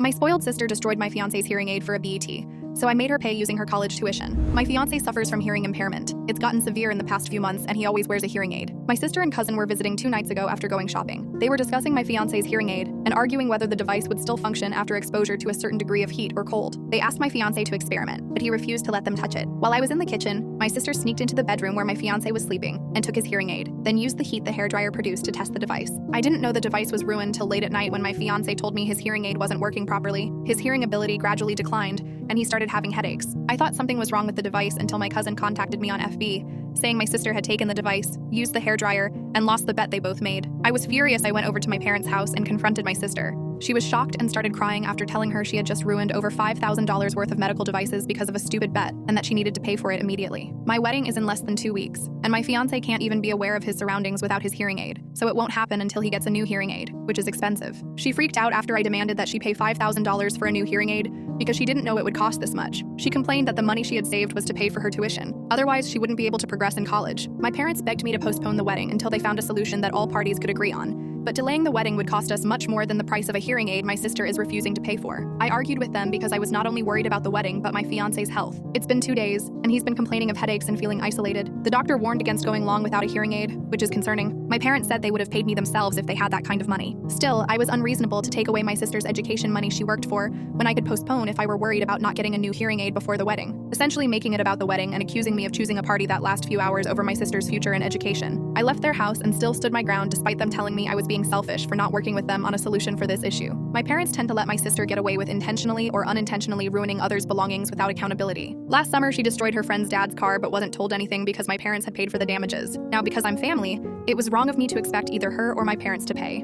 My spoiled sister destroyed my fiance's hearing aid for a BET, so I made her pay using her college tuition. My fiancé suffers from hearing impairment. It's gotten severe in the past few months, and he always wears a hearing aid. My sister and cousin were visiting 2 nights ago after going shopping. They were discussing my fiancé's hearing aid and arguing whether the device would still function after exposure to a certain degree of heat or cold. They asked my fiancé to experiment, but he refused to let them touch it. While I was in the kitchen, my sister sneaked into the bedroom where my fiancé was sleeping and took his hearing aid, then used the heat the hairdryer produced to test the device. I didn't know the device was ruined till late at night when my fiancé told me his hearing aid wasn't working properly. His hearing ability gradually declined, and he started having headaches. I thought something was wrong with the device until my cousin contacted me on FB, saying my sister had taken the device, used the hairdryer, and lost the bet they both made. I was furious. I went over to my parents' house and confronted my sister. She was shocked and started crying after telling her she had just ruined over $5,000 worth of medical devices because of a stupid bet and that she needed to pay for it immediately. My wedding is in less than 2 weeks, and my fiancé can't even be aware of his surroundings without his hearing aid, so it won't happen until he gets a new hearing aid, which is expensive. She freaked out after I demanded that she pay $5,000 for a new hearing aid because she didn't know it would cost this much. She complained that the money she had saved was to pay for her tuition. Otherwise, she wouldn't be able to progress in college. My parents begged me to postpone the wedding until they found a solution that all parties could agree on. But delaying the wedding would cost us much more than the price of a hearing aid my sister is refusing to pay for. I argued with them because I was not only worried about the wedding, but my fiancé's health. It's been 2 days, and he's been complaining of headaches and feeling isolated. The doctor warned against going long without a hearing aid, which is concerning. My parents said they would have paid me themselves if they had that kind of money. Still, I was unreasonable to take away my sister's education money she worked for when I could postpone if I were worried about not getting a new hearing aid before the wedding, essentially making it about the wedding and accusing me of choosing a party that last few hours over my sister's future and education. I left their house and still stood my ground despite them telling me I was being selfish for not working with them on a solution for this issue. My parents tend to let my sister get away with intentionally or unintentionally ruining others' belongings without accountability. Last summer, she destroyed her friend's dad's car but wasn't told anything because my parents had paid for the damages. Now, because I'm family, it was wrong of me to expect either her or my parents to pay.